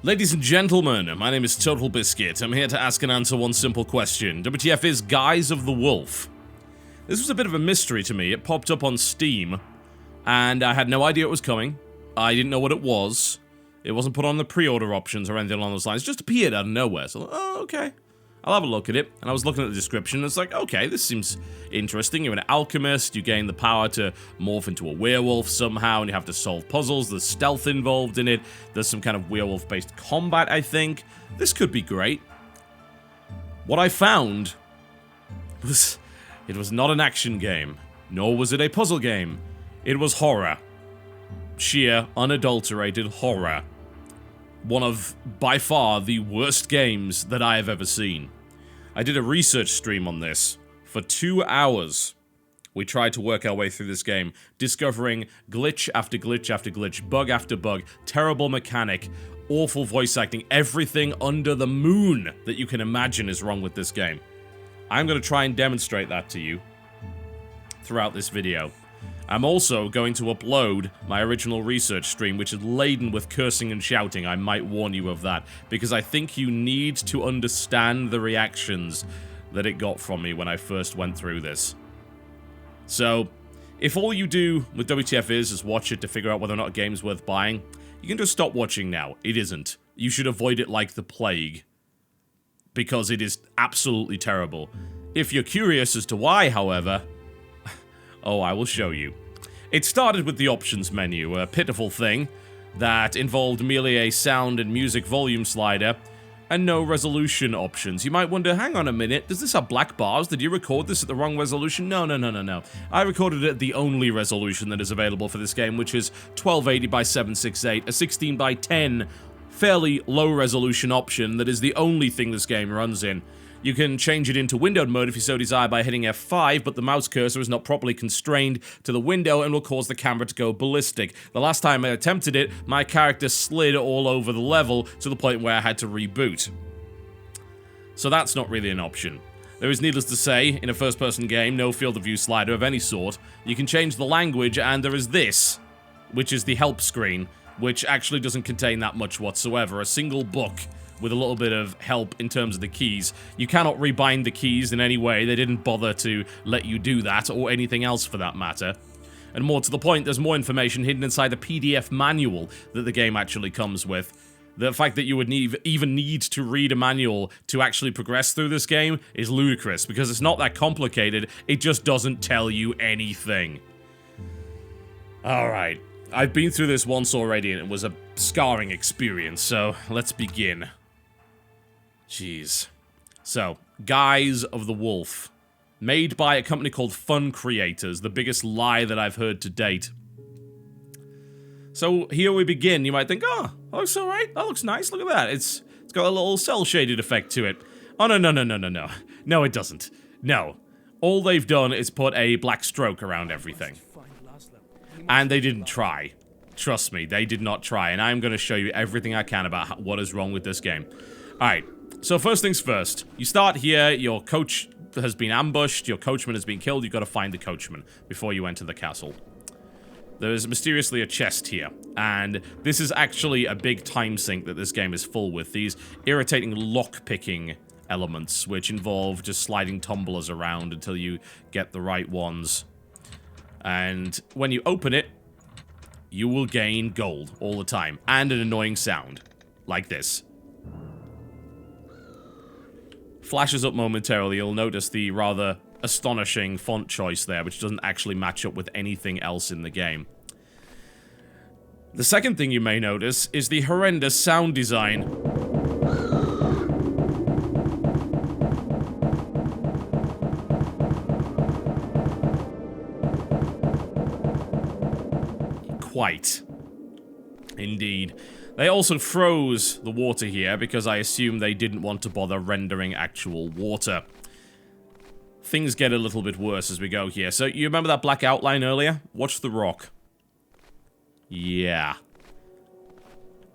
Ladies and gentlemen, my name is TotalBiscuit. I'm here to ask and answer one simple question. WTF is Guise of the Wolf. This was a bit of a mystery to me. It popped up on Steam, and I had no idea it was coming. I didn't know what it was. It wasn't put on the pre-order options or anything along those lines. It just appeared out of nowhere. So, oh, okay. I'll have a look at it. And I was looking at the description, and it's like, okay, this seems interesting. You're an alchemist, you gain the power to morph into a werewolf somehow, and you have to solve puzzles. There's stealth involved in it. There's some kind of werewolf-based combat, I think. This could be great. What I found was, it was not an action game, nor was it a puzzle game. It was horror. Sheer, unadulterated horror. One of, by far, the worst games that I have ever seen. I did a research stream on this for 2 hours. We tried to work our way through this game, discovering glitch after glitch after glitch, bug after bug, terrible mechanic, awful voice acting, everything under the moon that you can imagine is wrong with this game. I'm going to try and demonstrate that to you throughout this video. I'm also going to upload my original research stream, which is laden with cursing and shouting. I might warn you of that, because I think you need to understand the reactions that it got from me when I first went through this. So, if all you do with WTF is watch it to figure out whether or not a game's worth buying, you can just stop watching now. It isn't. You should avoid it like the plague, because it is absolutely terrible. If you're curious as to why, however, oh, I will show you. It started with the options menu, a pitiful thing that involved merely a sound and music volume slider and no resolution options. You might wonder, hang on a minute, does this have black bars? Did you record this at the wrong resolution? No. I recorded it at the only resolution that is available for this game, which is 1280 by 768, a 16 by 10 fairly low resolution option that is the only thing this game runs in. You can change it into windowed mode if you so desire by hitting F5, but the mouse cursor is not properly constrained to the window and will cause the camera to go ballistic. The last time I attempted it, my character slid all over the level to the point where I had to reboot. So that's not really an option. There is, needless to say, in a first-person game, no field of view slider of any sort. You can change the language, and there is this, which is the help screen, which actually doesn't contain that much whatsoever. A single book with a little bit of help in terms of the keys. You cannot rebind the keys in any way. They didn't bother to let you do that, or anything else for that matter. And more to the point, there's more information hidden inside the PDF manual that the game actually comes with. The fact that you would even need to read a manual to actually progress through this game is ludicrous, because it's not that complicated, it just doesn't tell you anything. Alright, I've been through this once already and it was a scarring experience, so let's begin. Jeez. So, Guise of the Wolf. Made by a company called Fun Creators, the biggest lie that I've heard to date. So, here we begin. You might think, oh, that looks alright. That looks nice. Look at that. It's got a little cel-shaded effect to it. Oh, no. No, it doesn't. No. All they've done is put a black stroke around everything. And they didn't try. Trust me, they did not try. And I'm going to show you everything I can about what is wrong with this game. Alright. So first things first, you start here, your coach has been ambushed, your coachman has been killed, you've got to find the coachman before you enter the castle. There is mysteriously a chest here, and this is actually a big time sink that this game is full with, these irritating lock-picking elements, which involve just sliding tumblers around until you get the right ones. And when you open it, you will gain gold all the time, and an annoying sound, like this. Flashes up momentarily, you'll notice the rather astonishing font choice there, which doesn't actually match up with anything else in the game. The second thing you may notice is the horrendous sound design. Quite. Indeed. They also froze the water here because I assume they didn't want to bother rendering actual water. Things get a little bit worse as we go here. So, you remember that black outline earlier? Watch the rock. Yeah.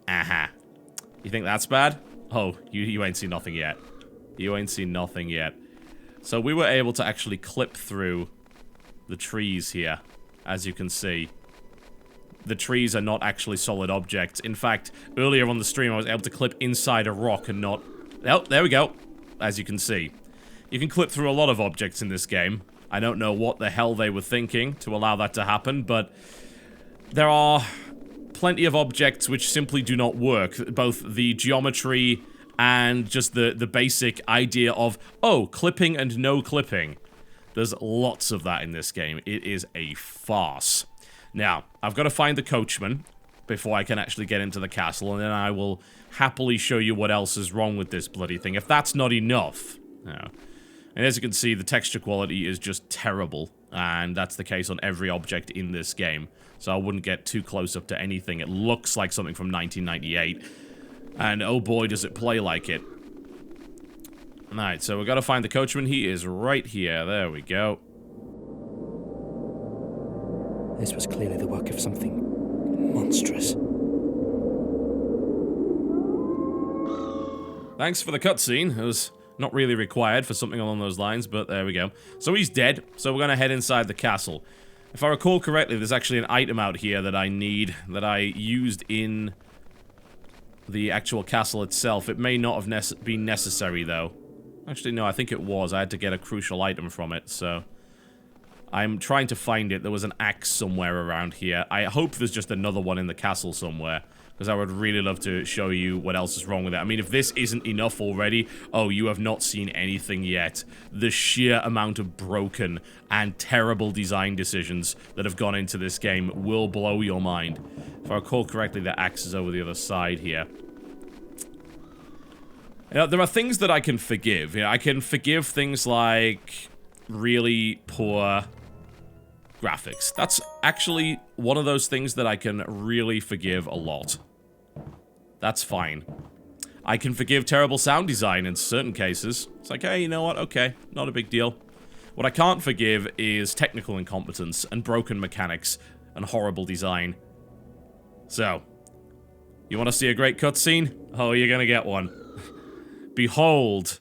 You think that's bad? Oh, you ain't seen nothing yet. You ain't seen nothing yet. So, we were able to actually clip through the trees here, as you can see. the trees are not actually solid objects. In fact, earlier on the stream, I was able to clip inside a rock and not... Oh, there we go. As you can see. You can clip through a lot of objects in this game. I don't know what the hell they were thinking to allow that to happen, but there are plenty of objects which simply do not work. Both the geometry and just the basic idea of, oh, clipping and no clipping. There's lots of that in this game. It is a farce. Now, I've got to find the coachman before I can actually get into the castle, and then I will happily show you what else is wrong with this bloody thing. If that's not enough... No. And as you can see, the texture quality is just terrible, and that's the case on every object in this game. So I wouldn't get too close up to anything. It looks like something from 1998, and oh boy does it play like it. Alright, so we've got to find the coachman. He is right here. There we go. This was clearly the work of something monstrous. Thanks for the cutscene. It was not really required for something along those lines, but there we go. So he's dead, so we're going to head inside the castle. If I recall correctly, there's actually an item out here that I need, that I used in the actual castle itself. It may not have been necessary, though. Actually, no, I think it was. I had to get a crucial item from it, so... I'm trying to find it. There was an axe somewhere around here. I hope there's just another one in the castle somewhere, because I would really love to show you what else is wrong with it. I mean, if this isn't enough already, oh, you have not seen anything yet. The sheer amount of broken and terrible design decisions that have gone into this game will blow your mind. If I recall correctly, the axe is over the other side here. You know, there are things that I can forgive. You know, I can forgive things like really poor graphics. That's actually one of those things that I can really forgive a lot. That's fine. I can forgive terrible sound design in certain cases. It's like, hey, you know what? Okay, not a big deal. What I can't forgive is technical incompetence and broken mechanics and horrible design. So, you want to see a great cutscene? Oh, you're gonna get one. Behold,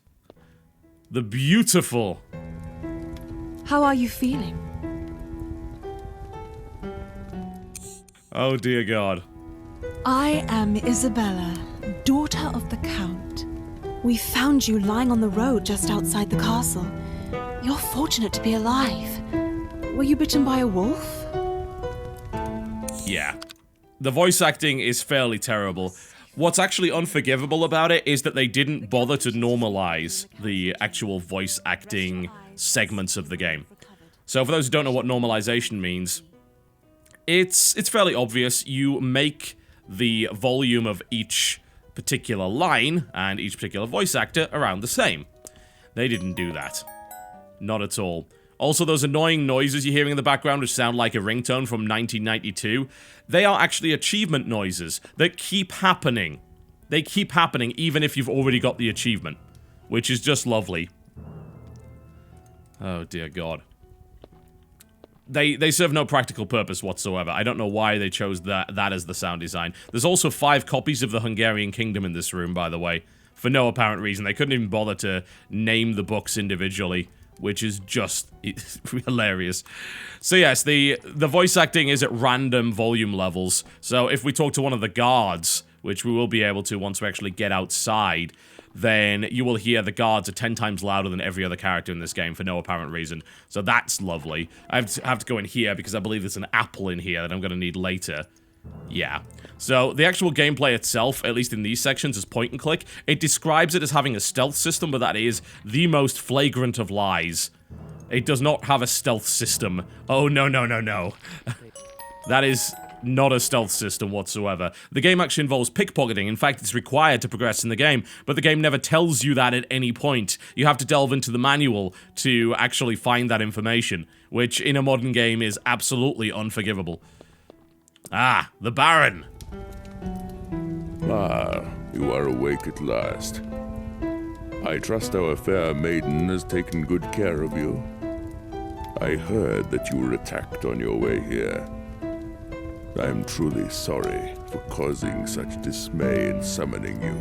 the beautiful... How are you feeling? Oh dear God. I am Isabella, daughter of the Count. We found you lying on the road just outside the castle. You're fortunate to be alive. Were you bitten by a wolf? Yeah. The voice acting is fairly terrible. What's actually unforgivable about it is that they didn't bother to normalize the actual voice acting segments of the game. So for those who don't know what normalization means, it's fairly obvious. You make the volume of each particular line and each particular voice actor around the same. They didn't do that. Not at all. Also, those annoying noises you're hearing in the background which sound like a ringtone from 1992, they are actually achievement noises that keep happening. They keep happening even if you've already got the achievement, which is just lovely. Oh dear God. They serve no practical purpose whatsoever. I don't know why they chose that as the sound design. There's also 5 copies of the Hungarian Kingdom in this room, by the way. For no apparent reason. They couldn't even bother to name the books individually, which is just hilarious. So yes, the voice acting is at random volume levels. So if we talk to one of the guards, which we will be able to once we actually get outside, then you will hear the guards are 10 times louder than every other character in this game for no apparent reason. So that's lovely. I have to go in here because I believe there's an apple in here that I'm going to need later. Yeah. So the actual gameplay itself, at least in these sections, is point and click. It describes it as having a stealth system, but that is the most flagrant of lies. It does not have a stealth system. Oh, no, no, no, no. That is not a stealth system whatsoever. The game actually involves pickpocketing. In fact, it's required to progress in the game, but the game never tells you that at any point. You have to delve into the manual to actually find that information, which in a modern game is absolutely unforgivable. Ah, the Baron! Ah, you are awake at last. I trust our fair maiden has taken good care of you. I heard that you were attacked on your way here. I am truly sorry for causing such dismay in summoning you.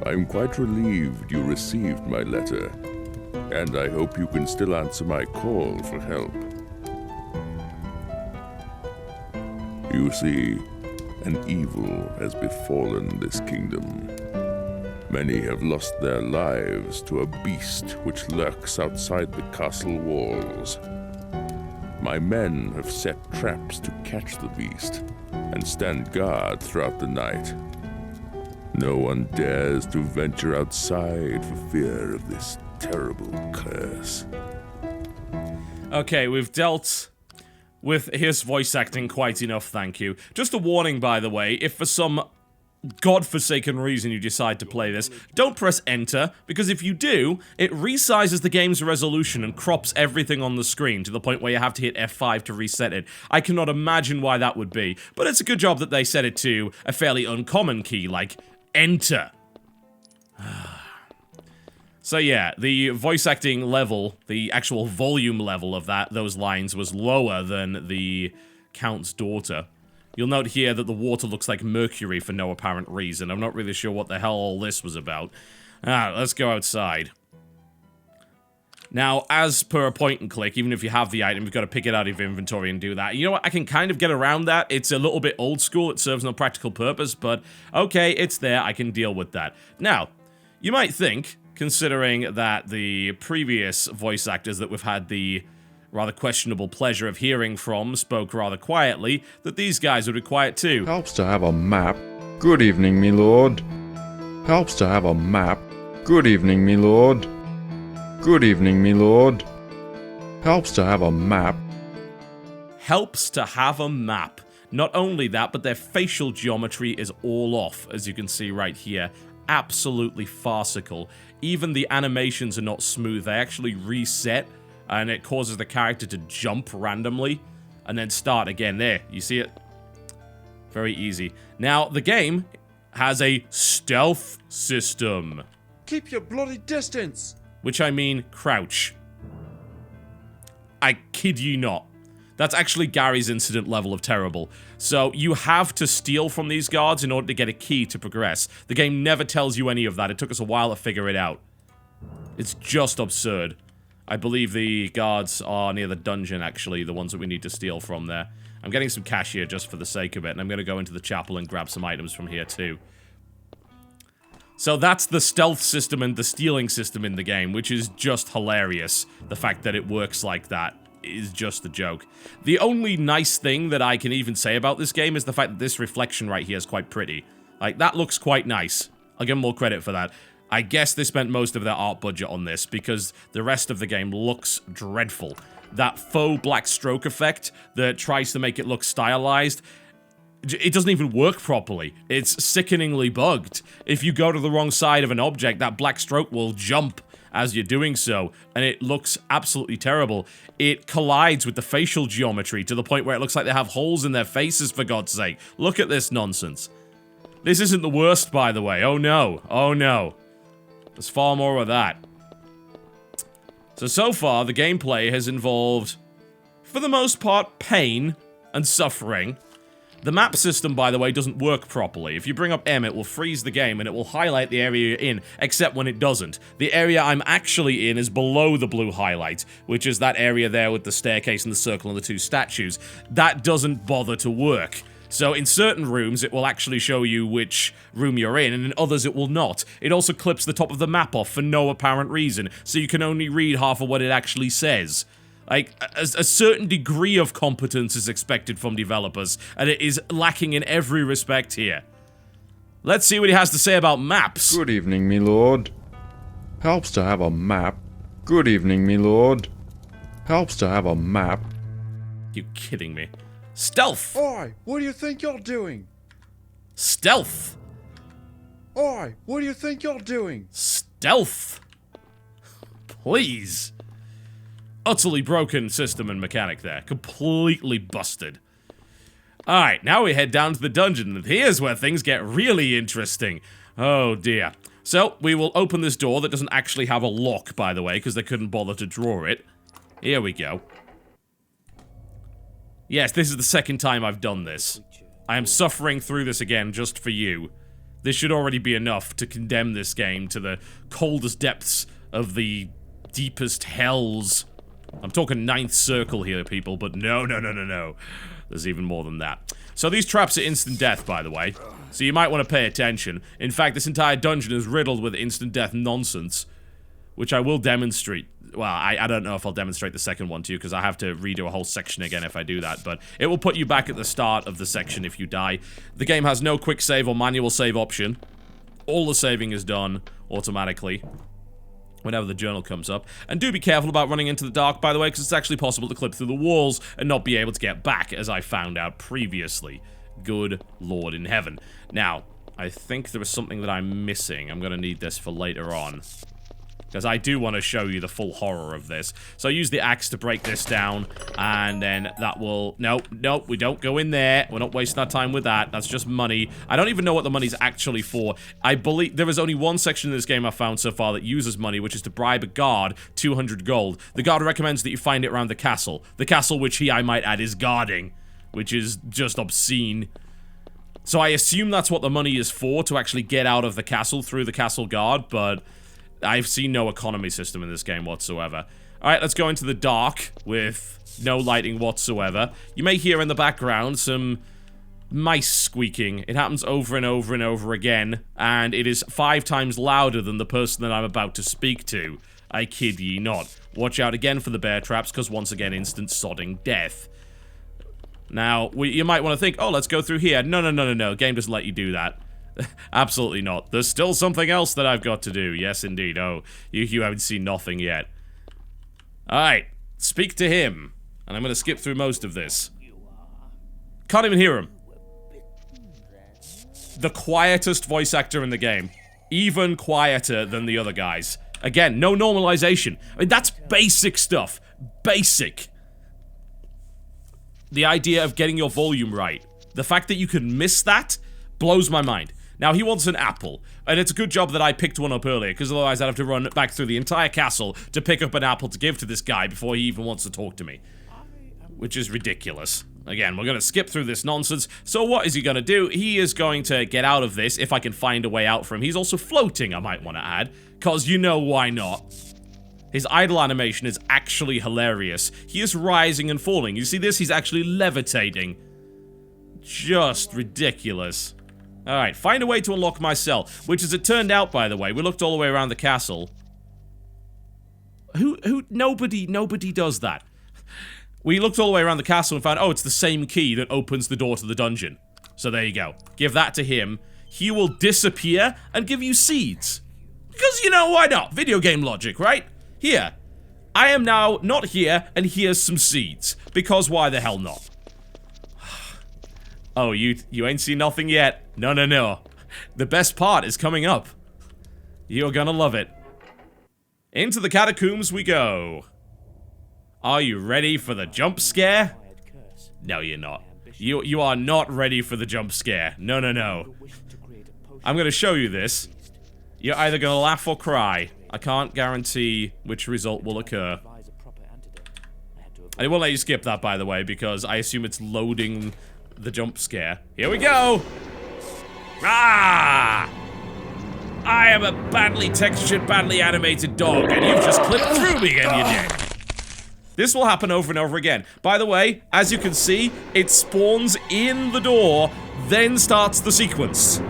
I am quite relieved you received my letter, and I hope you can still answer my call for help. You see, an evil has befallen this kingdom. Many have lost their lives to a beast which lurks outside the castle walls. My men have set traps to catch the beast and stand guard throughout the night. No one dares to venture outside for fear of this terrible curse. Okay, we've dealt with his voice acting quite enough, thank you. Just a warning, by the way, if for some godforsaken reason you decide to play this, don't press enter, because if you do, it resizes the game's resolution and crops everything on the screen to the point where you have to hit F5 to reset it. I cannot imagine why that would be, but it's a good job that they set it to a fairly uncommon key, like enter. So yeah, the voice acting level, the actual volume level of those lines was lower than the Count's daughter. You'll note here that the water looks like mercury for no apparent reason. I'm not really sure what the hell all this was about. Let's go outside. Now, as per a point and click, even if you have the item, you've got to pick it out of your inventory and do that. You know what? I can kind of get around that. It's a little bit old school. It serves no practical purpose, but okay, it's there. I can deal with that. Now, you might think, considering that the previous voice actors that we've had the rather questionable pleasure of hearing from spoke rather quietly, that these guys would be quiet too. Helps to have a map. Good evening, me lord. Helps to have a map. Good evening, me lord. Good evening, me lord. Helps to have a map. Helps to have a map. Not only that, but their facial geometry is all off, as you can see right here. Absolutely farcical. Even the animations are not smooth. They actually reset, and it causes the character to jump randomly, and then start again. There, you see it? Very easy. Now, the game has a stealth system. Keep your bloody distance! Which I mean, crouch. I kid you not. That's actually Gary's incident level of terrible. So, you have to steal from these guards in order to get a key to progress. The game never tells you any of that. It took us a while to figure it out. It's just absurd. I believe the guards are near the dungeon, actually, the ones that we need to steal from there. I'm getting some cash here just for the sake of it, and I'm going to go into the chapel and grab some items from here, too. So that's the stealth system and the stealing system in the game, which is just hilarious. The fact that it works like that is just a joke. The only nice thing that I can even say about this game is the fact that this reflection right here is quite pretty. Like, that looks quite nice. I'll give them more credit for that. I guess they spent most of their art budget on this, because the rest of the game looks dreadful. That faux black stroke effect that tries to make it look stylized, it doesn't even work properly. It's sickeningly bugged. If you go to the wrong side of an object, that black stroke will jump as you're doing so, and it looks absolutely terrible. It collides with the facial geometry to the point where it looks like they have holes in their faces, for God's sake. Look at this nonsense. This isn't the worst, by the way. Oh no. Oh no. There's far more of that. So far, the gameplay has involved, for the most part, pain and suffering. The map system, by the way, doesn't work properly. If you bring up M, it will freeze the game, and it will highlight the area you're in, except when it doesn't. The area I'm actually in is below the blue highlight, which is that area there with the staircase and the circle and the two statues. That doesn't bother to work. So in certain rooms, it will actually show you which room you're in, and in others it will not. It also clips the top of the map off for no apparent reason, so you can only read half of what it actually says. Like, a certain degree of competence is expected from developers, and it is lacking in every respect here. Let's see what he has to say about maps. Good evening, me lord. Helps to have a map. Good evening, me lord. Helps to have a map. You kidding me? Stealth! Oi, what do you think you're doing? Stealth! Oi, what do you think you're doing? Stealth! Please. Utterly broken system and mechanic there. Completely busted. Alright, now we head down to the dungeon, and here's where things get really interesting. Oh dear. So, we will open this door that doesn't actually have a lock, by the way, because they couldn't bother to draw it. Here we go. Yes, this is the second time I've done this. I am suffering through this again just for you. This should already be enough to condemn this game to the coldest depths of the deepest hells. I'm talking ninth circle here, people, but no. There's even more than that. So these traps are instant death, by the way. So you might want to pay attention. In fact, this entire dungeon is riddled with instant death nonsense, which I will demonstrate. Well, I don't know if I'll demonstrate the second one to you, because I have to redo a whole section again if I do that, but it will put you back at the start of the section if you die. The game has no quick save or manual save option. All the saving is done automatically whenever the journal comes up. And do be careful about running into the dark, by the way, because it's actually possible to clip through the walls and not be able to get back, as I found out previously. Good Lord in heaven. Now, I think there is something that I'm missing. I'm going to need this for later on, because I do want to show you the full horror of this. So use the axe to break this down, and then that will... Nope, we don't go in there. We're not wasting our time with that. That's just money. I don't even know what the money's actually for. I believe there is only one section in this game I've found so far that uses money, which is to bribe a guard 200 gold. The guard recommends that you find it around the castle. The castle which he, I might add, is guarding, which is just obscene. So I assume that's what the money is for, to actually get out of the castle through the castle guard, but... I've seen no economy system in this game whatsoever. Alright, let's go into the dark with no lighting whatsoever. You may hear in the background some mice squeaking. It happens over and over and over again, and it is 5 times louder than the person that I'm about to speak to. I kid ye not. Watch out again for the bear traps, because once again, instant sodding death. Now, you might want to think, oh, let's go through here. No. Game doesn't let you do that. Absolutely not. There's still something else that I've got to do. Yes, indeed. Oh, you haven't seen nothing yet. Alright, speak to him. And I'm going to skip through most of this. Can't even hear him. The quietest voice actor in the game. Even quieter than the other guys. Again, no normalization. I mean, that's basic stuff. Basic. The idea of getting your volume right. The fact that you can miss that blows my mind. Now, he wants an apple, and it's a good job that I picked one up earlier, because otherwise I'd have to run back through the entire castle to pick up an apple to give to this guy before he even wants to talk to me. Which is ridiculous. Again, we're going to skip through this nonsense. So what is he going to do? He is going to get out of this, if I can find a way out for him. He's also floating, I might want to add, because you know why not. His idle animation is actually hilarious. He is rising and falling. You see this? He's actually levitating. Just ridiculous. Alright, find a way to unlock my cell. Which, as it turned out, by the way, we looked all the way around the castle. Nobody does that. We looked all the way around the castle and found, oh, it's the same key that opens the door to the dungeon. So there you go. Give that to him. He will disappear and give you seeds. Because, you know, why not? Video game logic, right? Here. I am now not here, and here's some seeds. Because why the hell not? Oh, you ain't seen nothing yet. No. The best part is coming up. You're gonna love it. Into the catacombs we go. Are you ready for the jump scare? No, you're not. You are not ready for the jump scare. No. I'm gonna show you this. You're either gonna laugh or cry. I can't guarantee which result will occur. I won't let you skip that, by the way, because I assume it's loading the jump scare. Here we go! Ah! I am a badly textured, badly animated dog, and you've just clipped through me and you're dead. This will happen over and over again. By the way, as you can see, it spawns in the door, then starts the sequence.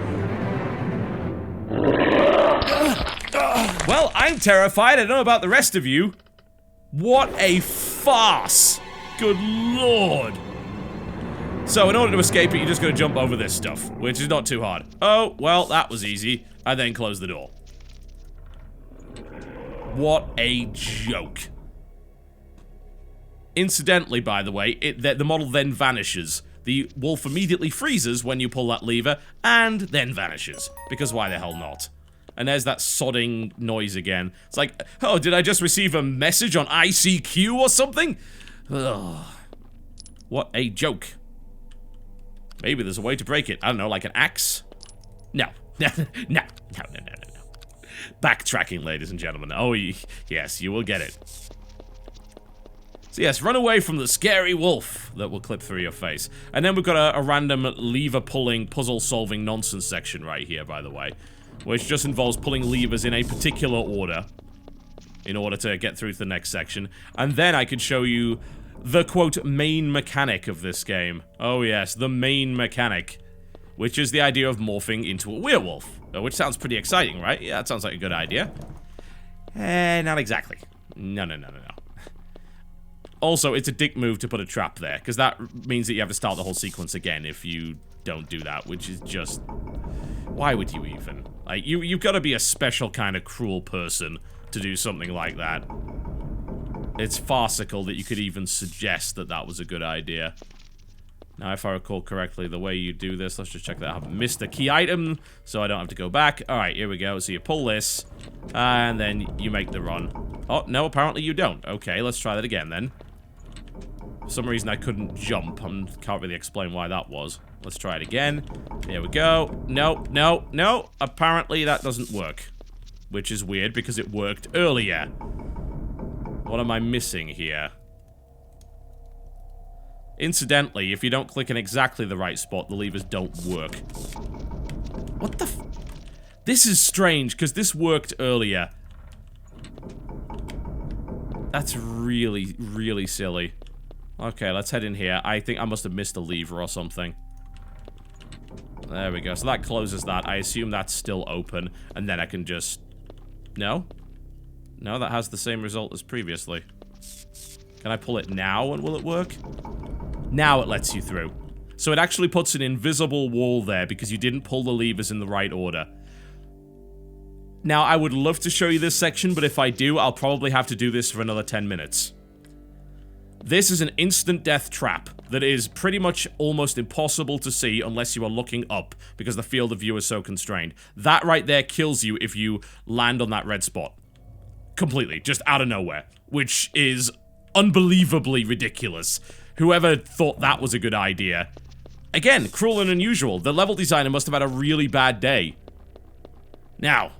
Well, I'm terrified. I don't know about the rest of you. What a farce. Good lord. So, in order to escape it, you just gotta jump over this stuff, which is not too hard. Oh, well, that was easy. I then close the door. What a joke. Incidentally, by the way, the model then vanishes. The wolf immediately freezes when you pull that lever, and then vanishes. Because why the hell not? And there's that sodding noise again. It's like, oh, did I just receive a message on ICQ or something? Ugh. What a joke. Maybe there's a way to break it. I don't know, like an axe? No. No. Backtracking, ladies and gentlemen. Oh, yes, you will get it. So yes, run away from the scary wolf that will clip through your face. And then we've got a random lever-pulling, puzzle-solving nonsense section right here, by the way. Which just involves pulling levers in a particular order in order to get through to the next section. And then I can show you the, quote, main mechanic of this game. Oh yes, the main mechanic. Which is the idea of morphing into a werewolf. Which sounds pretty exciting, right? Yeah, that sounds like a good idea. Not exactly. No. Also, it's a dick move to put a trap there, because that means that you have to start the whole sequence again if you don't do that, which is just... Why would you even? Like, you've got to be a special kind of cruel person to do something like that. It's farcical that you could even suggest that that was a good idea. Now, if I recall correctly, the way you do this, let's just check that I haven't missed a key item, so I don't have to go back. Alright, here we go. So you pull this, and then you make the run. Oh, no, apparently you don't. Okay, let's try that again, then. For some reason, I couldn't jump. I can't really explain why that was. Let's try it again. There we go. No. Apparently, that doesn't work. Which is weird, because it worked earlier. What am I missing here? Incidentally, if you don't click in exactly the right spot, the levers don't work. What the f... This is strange, because this worked earlier. That's really, really silly. Okay, let's head in here. I think I must have missed a lever or something. There we go. So that closes that. I assume that's still open, and then I can just... No? No, that has the same result as previously. Can I pull it now, and will it work? Now it lets you through. So it actually puts an invisible wall there because you didn't pull the levers in the right order. Now, I would love to show you this section, but if I do, I'll probably have to do this for another 10 minutes. This is an instant death trap that is pretty much almost impossible to see unless you are looking up because the field of view is so constrained. That right there kills you if you land on that red spot. Completely, just out of nowhere, which is unbelievably ridiculous. Whoever thought that was a good idea. Again, cruel and unusual. The level designer must have had a really bad day. Now,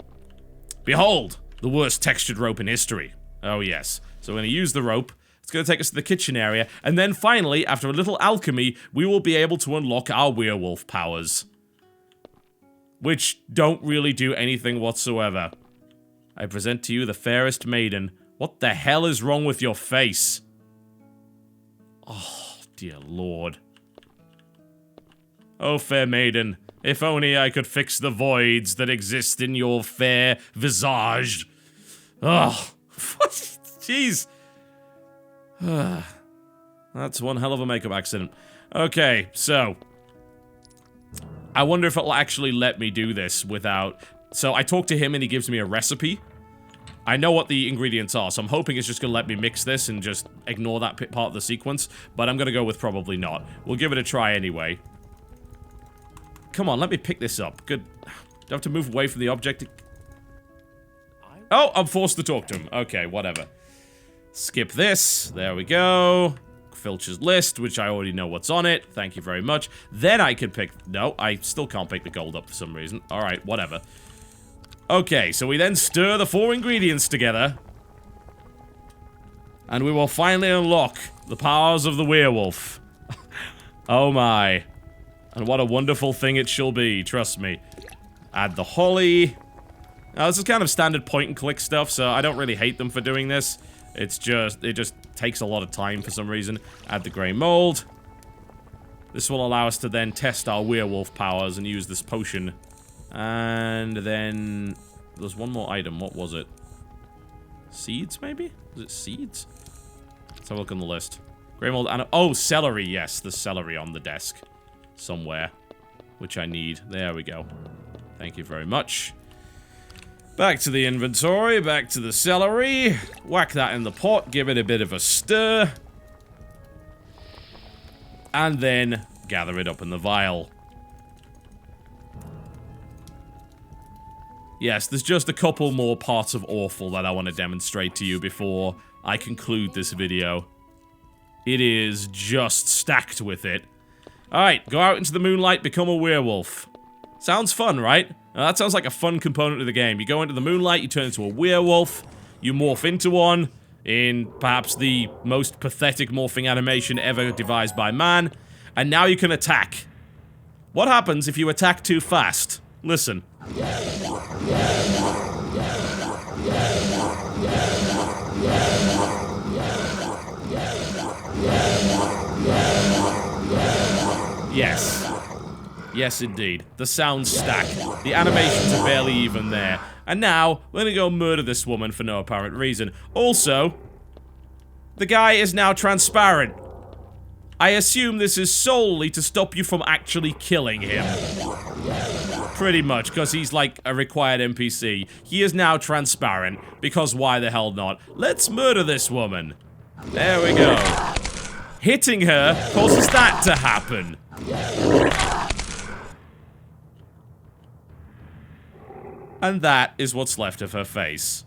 behold, the worst textured rope in history. Oh yes. So we're going to use the rope. It's going to take us to the kitchen area. And then finally, after a little alchemy, we will be able to unlock our werewolf powers. Which don't really do anything whatsoever. I present to you the fairest maiden. What the hell is wrong with your face? Oh, dear lord. Oh, fair maiden, if only I could fix the voids that exist in your fair visage. Oh, jeez. That's one hell of a makeup accident. Okay, so. I wonder if it'll actually let me do this without... So I talk to him and he gives me a recipe. I know what the ingredients are, so I'm hoping it's just going to let me mix this and just ignore that part of the sequence. But I'm going to go with probably not. We'll give it a try anyway. Come on, let me pick this up. Good. Do I have to move away from the object? Oh, I'm forced to talk to him. Okay, whatever. Skip this. There we go. Filcher's list, which I already know what's on it. Thank you very much. Then I can pick... No, I still can't pick the gold up for some reason. Alright, whatever. Okay, so we then stir the 4 ingredients together. And we will finally unlock the powers of the werewolf. Oh my. And what a wonderful thing it shall be, trust me. Add the holly. Now, this is kind of standard point and click stuff, so I don't really hate them for doing this. It's just, it just takes a lot of time for some reason. Add the grey mold. This will allow us to then test our werewolf powers and use this potion. And then there's one more item. What was it? Seeds, maybe? Was it seeds? Let's have a look on the list. Grey mold and... Oh, celery. Yes, there's celery on the desk. Somewhere. Which I need. There we go. Thank you very much. Back to the inventory. Back to the celery. Whack that in the pot. Give it a bit of a stir. And then gather it up in the vial. Yes, there's just a couple more parts of awful that I want to demonstrate to you before I conclude this video. It is just stacked with it. Alright, go out into the moonlight, become a werewolf. Sounds fun, right? Now, that sounds like a fun component of the game. You go into the moonlight, you turn into a werewolf, you morph into one, in perhaps the most pathetic morphing animation ever devised by man, and now you can attack. What happens if you attack too fast? Listen. Yes. Yes, indeed. The sounds stack. The animations are barely even there. And now, we're gonna go murder this woman for no apparent reason. Also, the guy is now transparent. I assume this is solely to stop you from actually killing him. Pretty much, because he's like a required NPC. He is now transparent, because why the hell not? Let's murder this woman. There we go. Hitting her causes that to happen. And that is what's left of her face.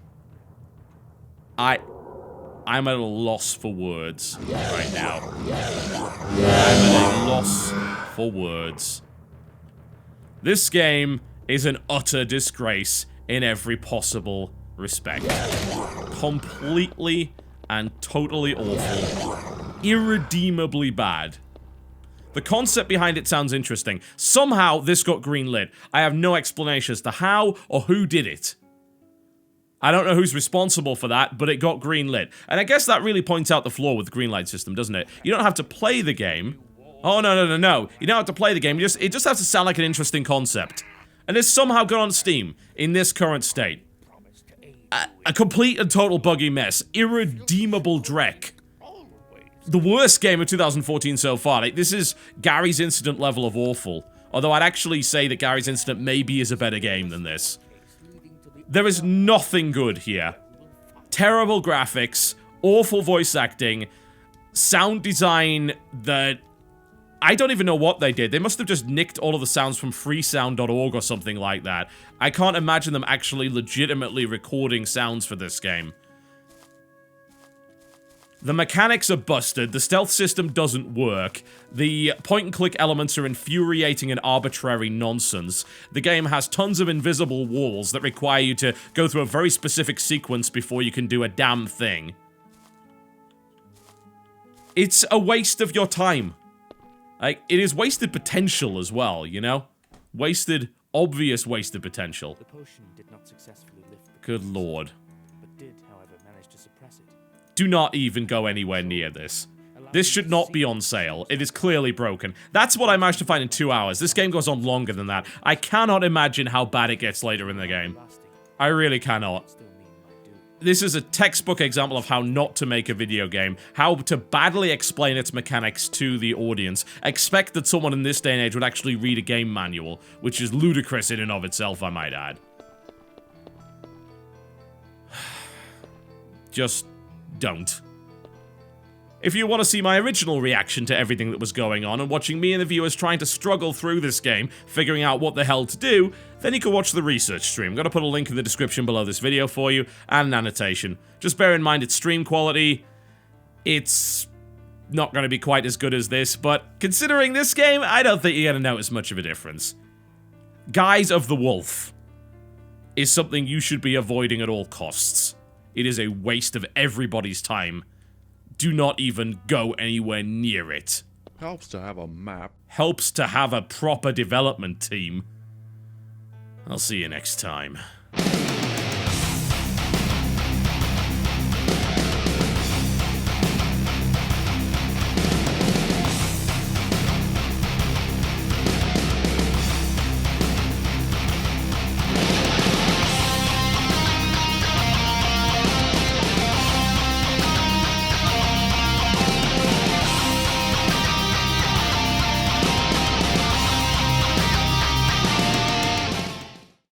I'm at a loss for words right now. I'm at a loss for words. This game is an utter disgrace in every possible respect. Completely and totally awful. Irredeemably bad. The concept behind it sounds interesting. Somehow this got greenlit. I have no explanation as to how or who did it. I don't know who's responsible for that, but it got greenlit. And I guess that really points out the flaw with the greenlight system, doesn't it? You don't have to play the game. Oh, no. You don't have to play the game. It just has to sound like an interesting concept. And it's somehow got on Steam in this current state. A complete and total buggy mess. Irredeemable dreck. The worst game of 2014 so far. Like, this is Gary's Incident level of awful. Although I'd actually say that Gary's Incident maybe is a better game than this. There is nothing good here. Terrible graphics, awful voice acting, sound design that... I don't even know what they did. They must have just nicked all of the sounds from freesound.org or something like that. I can't imagine them actually legitimately recording sounds for this game. The mechanics are busted, the stealth system doesn't work, the point-and-click elements are infuriating and arbitrary nonsense, the game has tons of invisible walls that require you to go through a very specific sequence before you can do a damn thing. It's a waste of your time. Like, it is wasted potential as well, you know? Obvious wasted potential. The potion did not successfully lift the Good lord. but did, however, manage to suppress it. Do not even go anywhere near this. This should not be on sale. It is clearly broken. That's what I managed to find in 2 hours. This game goes on longer than that. I cannot imagine how bad it gets later in the game. I really cannot. This is a textbook example of how not to make a video game. How to badly explain its mechanics to the audience. Expect that someone in this day and age would actually read a game manual, which is ludicrous in and of itself, I might add. Just don't. If you want to see my original reaction to everything that was going on and watching me and the viewers trying to struggle through this game, figuring out what the hell to do, then you can watch the research stream. I'm going to put a link in the description below this video for you, and an annotation. Just bear in mind it's stream quality. It's not going to be quite as good as this, but considering this game, I don't think you're going to notice much of a difference. Guise of the Wolf is something you should be avoiding at all costs. It is a waste of everybody's time. Do not even go anywhere near it. Helps to have a map. Helps to have a proper development team. I'll see you next time.